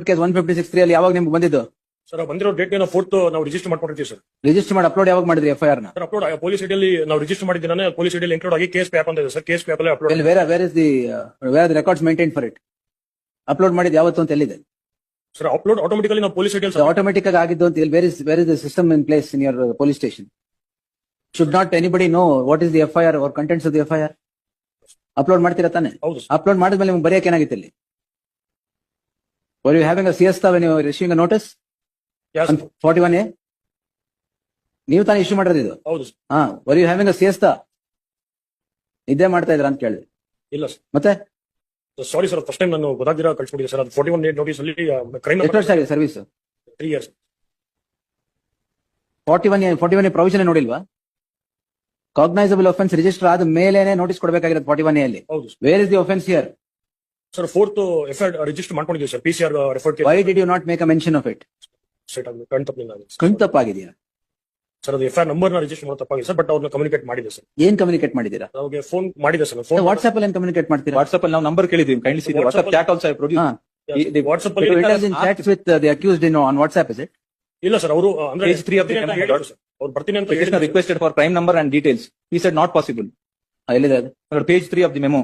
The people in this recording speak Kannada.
ಕೇಸ್ 156(3) ಅಲ್ಲಿ ಯಾವಾಗ ನಿಮ್ಗೆ ಬಂದಿದ್ದು? ಸರ್ ಬಂದಿರೋ ಡೇಟ್ ಫೋರ್ತ್ ನಾವು ರಿಜಿಸ್ಟರ್ ಮಾಡ್ಕೊಂಡಿರ್ತೀವಿ ಸರ್. ರಿಜಿಸ್ಟರ್ ಮಾಡಿ ಅಪ್ಲೋಡ್ ಯಾವಾಗ ಮಾಡಿದ್ರಿ ಎಫ್ಐಆರ್ ನ? ಸರ್ ಅಪ್ಲೋಡ್ ಪೊಲೀಸ್ ಐಡಿಯಲ್ಲಿ ನಾವು ರಿಜಿಸ್ಟರ್ ಮಾಡಿದ್ದೀನ ಪೊಲೀಸ್ ಐಡಿಯಲ್ಲಿ ಇನ್ಕ್ಲೂಡ್ ಆಗಿ ಕೇಸ್ ಪ್ಯಾಪ್ ಅಂತ ಇದೆ ಸರ್. ಕೇಸ್ ಪ್ಯಾಪ್ ಅಲ್ಲಿ upload. Where the records maintain for it? Upload ಮಾಡಿದ್ ಯಾವತ್ತು ಅಂತ ಎಲ್ಲಿದೆ ಸರ್? ಅಪ್ಲೋಡ್ ಆಟೋಮೆಟಿಕಲಿ ನಾವು ಪೊಲೀಸ್ ಐಡಿಯಲ್ಲಿ ಆಟೋಮೆಟಿಕ್ ಆಗಿ ಆಗಿದ್ದು ಅಂತ where is the system in place in your police station? Should not anybody know what is the FIR are contents of the FIR? Upload ಮಾಡ್ತೀರಾ ತಾನೆ? ಹೌದು ಸರ್. ಅಪ್ಲೋಡ್ ಮಾಡಿದ್ಮೇಲೆ ನಿಮ್ಗೆ ಬರೆಯಕ್ಕೆ ಏನಾಗಿತ್ತು ಅಲ್ಲಿ? Were you having a siesta when you were issuing a notice? Yes. On 41A? ನೀವು ತಾನೇ ಇಶ್ಯೂ ಮಾಡಿರೋದು ಇದು? ಹೌದು sir. Were you having a siesta? ಇದೇ ಮಾಡ್ತಾ ಇದ್ರ ಅಂತ ಕೇಳಿದೆ. ಇಲ್ಲ ಸರ್. ಮತ್ತೆ ಸಾರಿ ಸರ್, ಫಸ್ಟ್ ಟೈಮ್ ನಾನು ಗೊತ್ತಾಗಿರ ಕಳ್ಸಿಬಿಟ್ಟಿದ್ದೆ ಸರ್. ಅದು 41A ನೋಟಿಸ್ ಅಲ್ಲಿ ಕ್ರೈಮ್ ಎಷ್ಟು ವರ್ಷ ಆಗಿದೆ ಸರ್ವಿಸ್? 3 years. 41A ಪ್ರೊವಿಷನ್ ನೋಡಿಲ್ವಾ? ಕಾಗ್ನೈಸಬಲ್ ಒಫೆನ್ಸ್ ರಿಜಿಸ್ಟರ್ ಆದ ಮೇಲೇನೆ ನೋಟಿಸ್ ಕೊಡಬೇಕಾಗಿರೋದು 41A ಅಲ್ಲಿ. ಹೌದು sir. Where is the offence here? Sir fourth FIR register ಮಾಡ್ಕೊಂಡಿದ್ದೀವಿ sir. PCR referred case. Why did you not make a mention of it? Set ಆಗಿದೆ ಕಣ್ ತಪ್ಪಿಲ್ಲ ಕಣ್ ತಪ್ಪಾಗಿದೆಯಾ ಸರ್? ಅದು ಎಫ್ಐಆರ್ ನಂಬರ್ ನ ರಿಜಿಸ್ಟರ್ ಮಾಡೋ ತಪ್ಪಾಗಿದೆ ಸರ್. ಬಟ್ ಅವ್ರನ್ನ ಕಮ್ಯುನಿಕೇಟ್ ಮಾಡಿದೆ ಸರ್. ಏನ್ ಕಮ್ಯುನಿಕೇಟ್ ಮಾಡಿದೀರಾ? ಅವ್ರಿಗೆ ಫೋನ್ ಮಾಡಿದೆ ಸರ್. ಫೋನ್ ವಾಟ್ಸ್ಆಪ್ ಅಲ್ಲಿ ಏನ್ ಕಮ್ಯುನಿಕೇಟ್ ಮಾಡ್ತೀರಾ? ವಾಟ್ಸ್ಆಪ್ ಅಲ್ಲಿ ನಾವು ನಂಬರ್ ಕೇಳಿದ್ವಿ. Kindly see WhatsApp chat also I produce. WhatsApp It ಅಲ್ಲಿ is in chats with the accused on WhatsApp, is it? ಇಲ್ಲ ಸರ್. ಅವರು ಅಂದ್ರೆ Page 3 of the ಬರ್ತೀನಿ ಅಂತ criminal ಹೇಳಿದ್ರು ಸರ್. ಅವ್ರು ಬರ್ತೀನಿ ಅಂತ Petitioner ಹೇಳಿದ್ರು. requested for crime number and details. He said not possible. ಎಲ್ಲಿದೆ ಅದು? Page 3 of the memo.